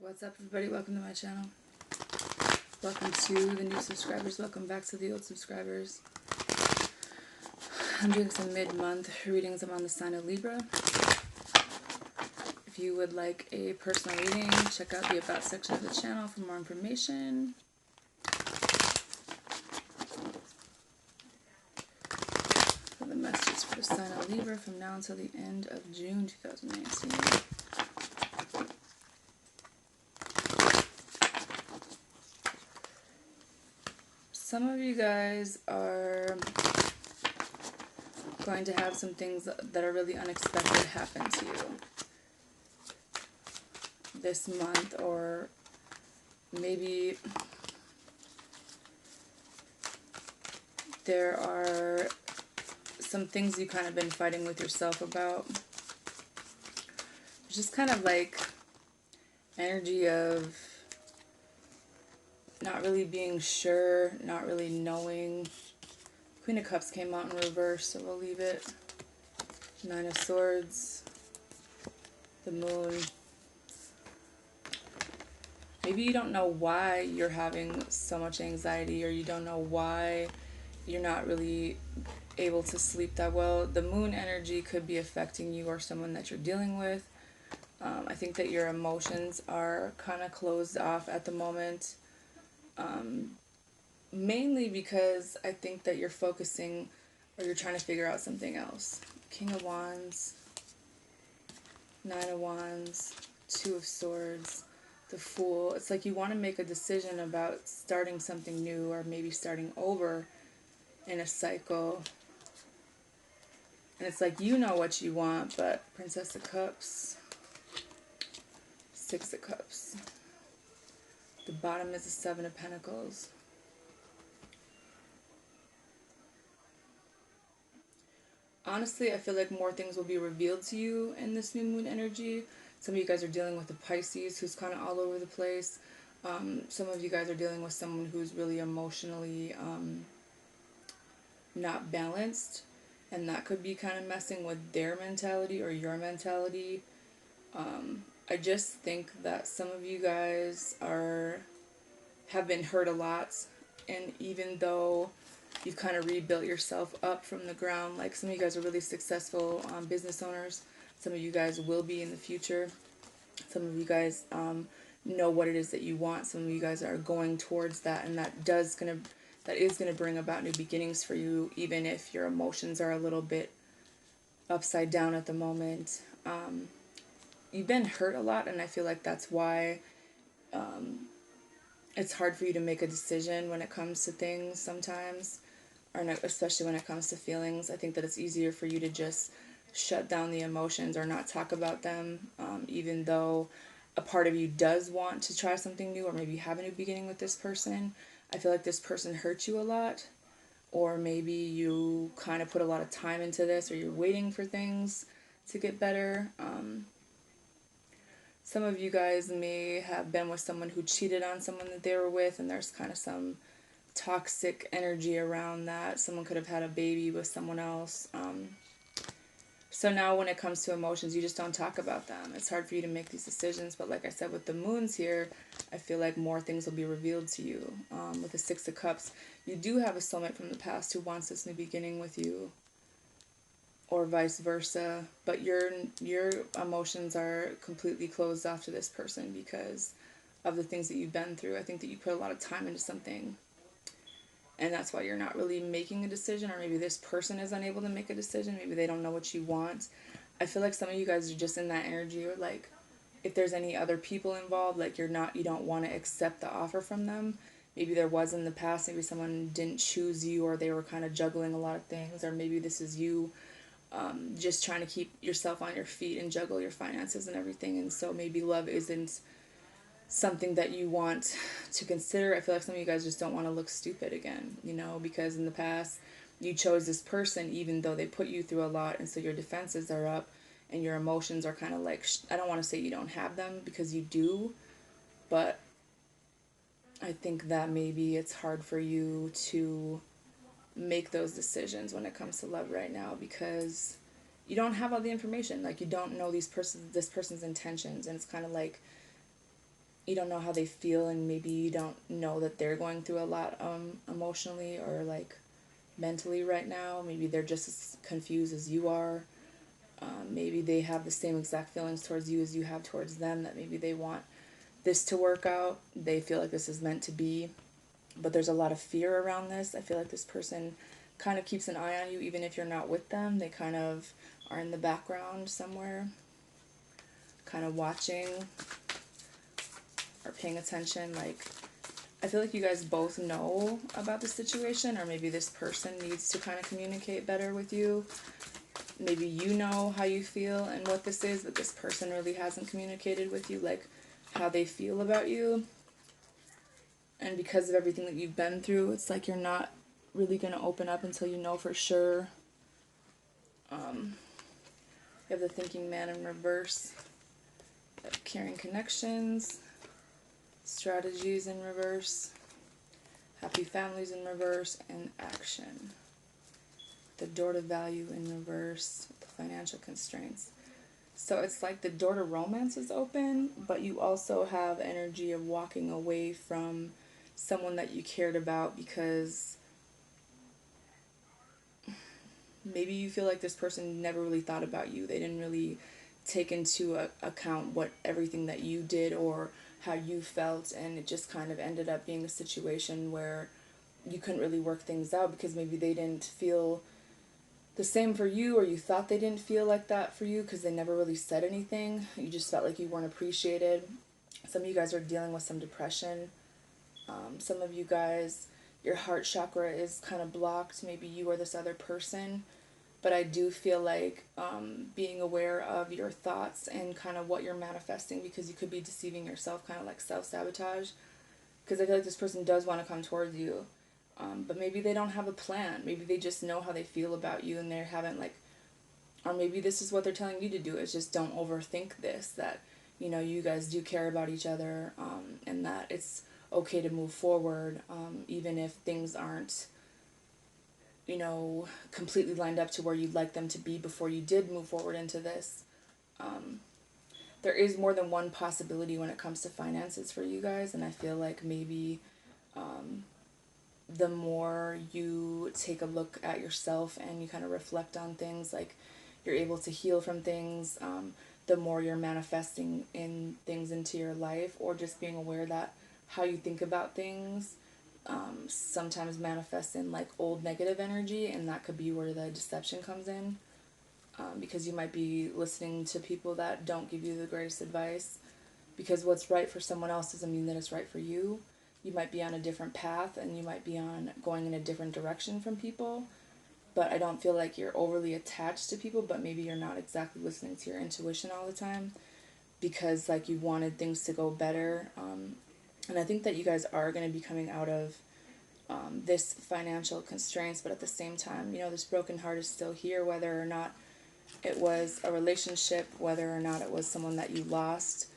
What's up, everybody? Welcome to my channel. Welcome to the new subscribers. Welcome back to the old subscribers. I'm doing some mid-month readings. I'm on the sign of Libra. If you would like a personal reading, check out the About section of the channel for more information. For the message for the sign of Libra from now until the end of June 2019. Some of you guys are going to have some things that are really unexpected happen to you this month, or maybe there are some things you kind of been fighting with yourself about. It's just kind of like energy of not really being sure, not really knowing. Queen of Cups came out in reverse, so we'll leave it. Nine of Swords, the Moon. Maybe you don't know why you're having so much anxiety, or you don't know why you're not really able to sleep that well. The Moon energy could be affecting you or someone that you're dealing with. I think that your emotions are kind of closed off at the moment. Mainly because I think that you're focusing, or you're trying to figure out something else. King of Wands, Nine of Wands, Two of Swords, the Fool. It's like you want to make a decision about starting something new, or maybe starting over in a cycle. And it's like you know what you want, but Princess of Cups, Six of Cups. The bottom is the Seven of Pentacles. Honestly, I feel like more things will be revealed to you in this new moon energy. Some of you guys are dealing with a Pisces who's kind of all over the place. Some of you guys are dealing with someone who's really emotionally not balanced. And that could be kind of messing with their mentality or your mentality. I just think that some of you guys have been hurt a lot. And even though you've kind of rebuilt yourself up from the ground. Like, some of you guys are really successful business owners. Some of you guys will be in the future. Some of you guys know what it is that you want. Some of you guys are going towards that, and that is gonna bring about new beginnings for you, even if your emotions are a little bit upside down at the moment. You've been hurt a lot, and I feel like that's why it's hard for you to make a decision when it comes to things sometimes, or especially when it comes to feelings. I think that it's easier for you to just shut down the emotions or not talk about them, even though a part of you does want to try something new, or maybe have a new beginning with this person. I feel like this person hurt you a lot, or maybe you kind of put a lot of time into this, or you're waiting for things to get better. Some of you guys may have been with someone who cheated on someone that they were with, and there's kind of some toxic energy around that. Someone could have had a baby with someone else. So now when it comes to emotions, you just don't talk about them. It's hard for you to make these decisions, but like I said, with the moons here, I feel like more things will be revealed to you. With the Six of Cups, you do have a soulmate from the past who wants this new beginning with you, or vice versa, but your emotions are completely closed off to this person because of the things that you've been through. I think that you put a lot of time into something, and that's why you're not really making a decision, or maybe this person is unable to make a decision. Maybe they don't know what you want. I feel like some of you guys are just in that energy, or like if there's any other people involved, like you don't want to accept the offer from them. Maybe there was in the past, maybe someone didn't choose you, or they were kind of juggling a lot of things, or maybe this is you just trying to keep yourself on your feet and juggle your finances and everything. And so maybe love isn't something that you want to consider. I feel like some of you guys just don't want to look stupid again, because in the past you chose this person even though they put you through a lot, and so your defenses are up and your emotions are kind of like, I don't want to say you don't have them, because you do, but I think that maybe it's hard for you to make those decisions when it comes to love right now, because you don't have all the information. Like, you don't know this person's intentions, and it's kind of like you don't know how they feel, and maybe you don't know that they're going through a lot emotionally or like mentally right now. Maybe they're just as confused as you are. Maybe they have the same exact feelings towards you as you have towards them, that maybe they want this to work out. They feel like this is meant to be, but there's a lot of fear around this. I feel like this person kind of keeps an eye on you even if you're not with them. They kind of are in the background somewhere, kind of watching or paying attention. Like, I feel like you guys both know about the situation, or maybe this person needs to kind of communicate better with you. Maybe you know how you feel and what this is, but this person really hasn't communicated with you, like, how they feel about you. And because of everything that you've been through, it's like you're not really going to open up until you know for sure. You have the thinking man in reverse, caring connections, strategies in reverse, happy families in reverse, and action. The door to value in reverse, the financial constraints. So it's like the door to romance is open, but you also have energy of walking away from someone that you cared about because maybe you feel like this person never really thought about you. They didn't really take into account what everything that you did or how you felt, and it just kind of ended up being a situation where you couldn't really work things out because maybe they didn't feel the same for you, or you thought they didn't feel like that for you because they never really said anything. You just felt like you weren't appreciated. Some of you guys are dealing with some depression. Some of you guys, your heart chakra is kind of blocked. Maybe you or this other person. But I do feel like being aware of your thoughts and kind of what you're manifesting, because you could be deceiving yourself, kind of like self-sabotage. Because I feel like this person does want to come towards you. But maybe they don't have a plan. Maybe they just know how they feel about you and they haven't like, or maybe this is what they're telling you to do, is just don't overthink this, that, you know, you guys do care about each other, and that it's okay to move forward, even if things aren't, you know, completely lined up to where you'd like them to be before you did move forward into this. There is more than one possibility when it comes to finances for you guys, and I feel like maybe the more you take a look at yourself and you kind of reflect on things, like you're able to heal from things, the more you're manifesting in things into your life, or just being aware that how you think about things sometimes manifests in like old negative energy, and that could be where the deception comes in, because you might be listening to people that don't give you the greatest advice, because what's right for someone else doesn't mean that it's right for you. You might be on a different path and you might be on going in a different direction from people, but I don't feel like you're overly attached to people, but maybe you're not exactly listening to your intuition all the time because like you wanted things to go better. And I think that you guys are going to be coming out of this financial constraints, but at the same time, you know, this broken heart is still here, whether or not it was a relationship, whether or not it was someone that you lost.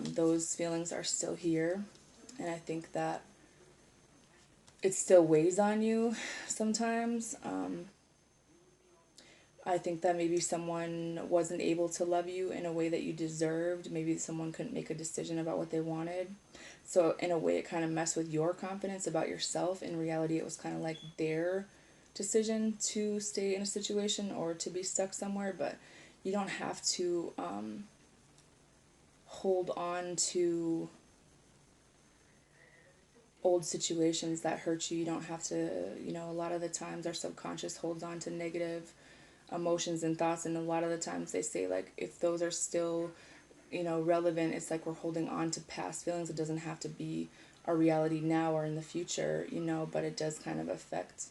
Those feelings are still here, and I think that it still weighs on you sometimes. I think that maybe someone wasn't able to love you in a way that you deserved. Maybe someone couldn't make a decision about what they wanted. So in a way, it kind of messed with your confidence about yourself. In reality, it was kind of like their decision to stay in a situation or to be stuck somewhere. But you don't have to hold on to old situations that hurt you. You don't have to, you know, a lot of the times our subconscious holds on to negative emotions and thoughts, and a lot of the times they say like if those are still, you know, relevant, it's like we're holding on to past feelings. It doesn't have to be our reality now or in the future, you know, but it does kind of affect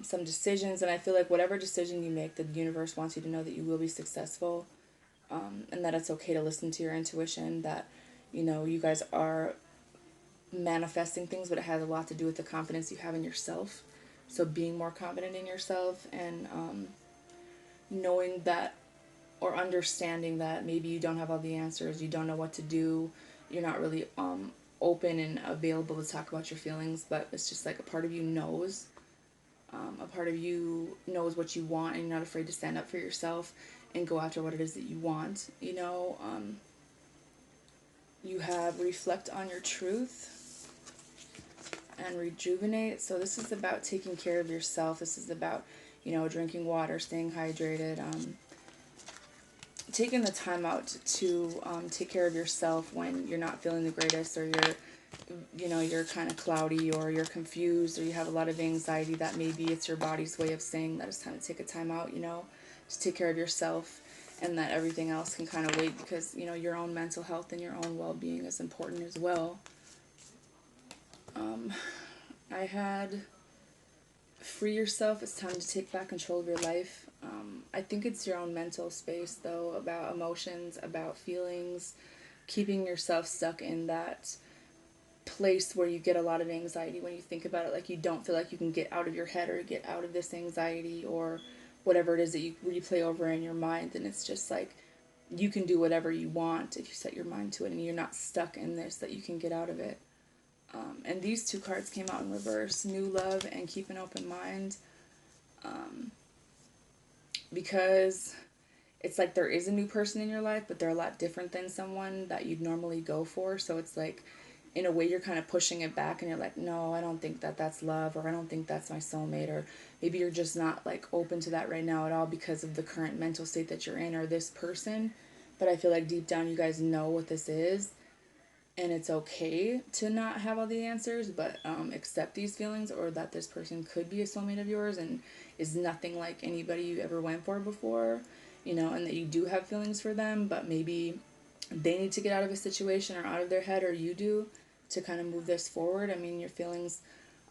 some decisions. And I feel like whatever decision you make, the universe wants you to know that you will be successful, and that it's okay to listen to your intuition, that, you know, you guys are manifesting things, but it has a lot to do with the confidence you have in yourself. So being more confident in yourself, and knowing that, or understanding that maybe you don't have all the answers, you don't know what to do, you're not really open and available to talk about your feelings, but it's just like a part of you knows. A part of you knows what you want, and you're not afraid to stand up for yourself and go after what it is that you want, you know. You have reflect on your truth and rejuvenate. So this is about taking care of yourself. This is about, drinking water, staying hydrated, taking the time out to take care of yourself when you're not feeling the greatest, or you're kind of cloudy, or you're confused, or you have a lot of anxiety. That maybe it's your body's way of saying that it's time to take a time out, to take care of yourself, and that everything else can kind of wait, because your own mental health and your own well-being is important as well. I had free yourself. It's time to take back control of your life. I think it's your own mental space, though, about emotions, about feelings, keeping yourself stuck in that place where you get a lot of anxiety when you think about it. Like, you don't feel like you can get out of your head or get out of this anxiety or whatever it is that you replay over in your mind. And it's just like, you can do whatever you want if you set your mind to it, and you're not stuck in this, that you can get out of it. And these two cards came out in reverse: new love and keep an open mind. Because it's like there is a new person in your life, but they're a lot different than someone that you'd normally go for. So it's like, in a way, you're kind of pushing it back, and you're like, no, I don't think that that's love, or I don't think that's my soulmate, or maybe you're just not like open to that right now at all because of the current mental state that you're in, or this person. But I feel like deep down you guys know what this is, and it's okay to not have all the answers, but accept these feelings, or that this person could be a soulmate of yours and is nothing like anybody you ever went for before, and that you do have feelings for them, but maybe they need to get out of a situation or out of their head, or you do, to kind of move this forward. I mean, your feelings,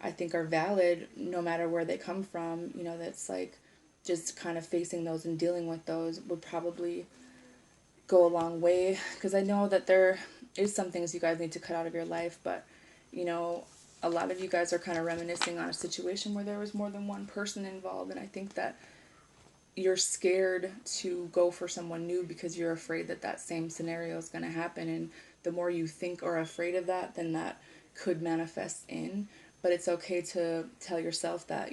I think, are valid no matter where they come from. That's like, just kind of facing those and dealing with those would probably go a long way, because I know that there is some things you guys need to cut out of your life, but a lot of you guys are kind of reminiscing on a situation where there was more than one person involved, and I think that you're scared to go for someone new because you're afraid that that same scenario is going to happen, and the more you think or are afraid of that, then that could manifest in. But it's okay to tell yourself that,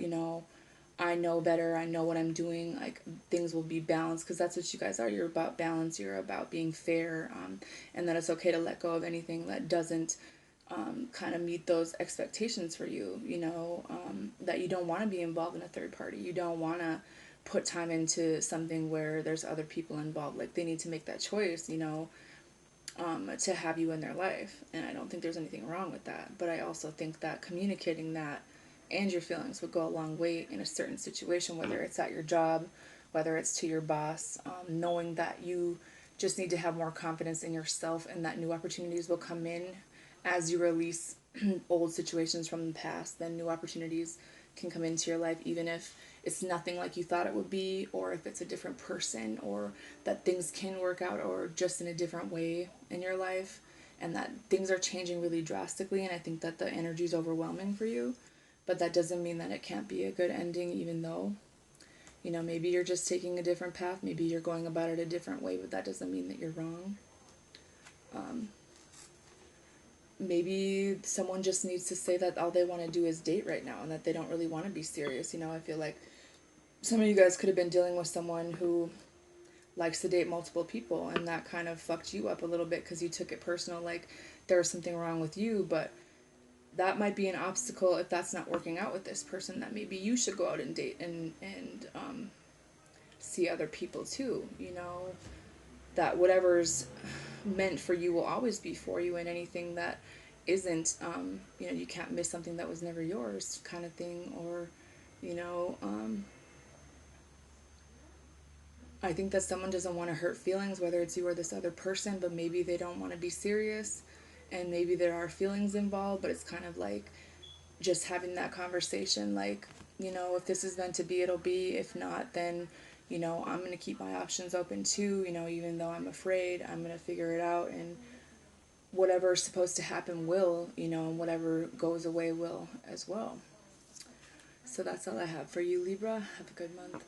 I know better, I know what I'm doing, like, things will be balanced, because that's what you guys are. You're about balance, you're about being fair, and that it's okay to let go of anything that doesn't kind of meet those expectations for you, that you don't want to be involved in a third party. You don't want to put time into something where there's other people involved. Like, they need to make that choice, to have you in their life. And I don't think there's anything wrong with that. But I also think that communicating that and your feelings would go a long way in a certain situation, whether it's at your job, whether it's to your boss, knowing that you just need to have more confidence in yourself, and that new opportunities will come in as you release old situations from the past. Then new opportunities can come into your life, even if it's nothing like you thought it would be, or if it's a different person, or that things can work out, or just in a different way in your life, and that things are changing really drastically. And I think that the energy is overwhelming for you, but that doesn't mean that it can't be a good ending, even though, maybe you're just taking a different path, maybe you're going about it a different way, but that doesn't mean that you're wrong. Maybe someone just needs to say that all they want to do is date right now, and that they don't really want to be serious. I feel like some of you guys could have been dealing with someone who likes to date multiple people, and that kind of fucked you up a little bit because you took it personal, like there was something wrong with you. But that might be an obstacle if that's not working out with this person, that maybe you should go out and date and see other people too. That whatever's meant for you will always be for you, and anything that isn't, you can't miss something that was never yours, kind of thing. Or, you know, um, I think that someone doesn't want to hurt feelings, whether it's you or this other person, but maybe they don't want to be serious, and maybe there are feelings involved, but it's kind of like just having that conversation, like, if this is meant to be, it'll be. If not, then, I'm going to keep my options open too, even though I'm afraid, I'm going to figure it out, and whatever's supposed to happen will, and whatever goes away will as well. So that's all I have for you, Libra. Have a good month.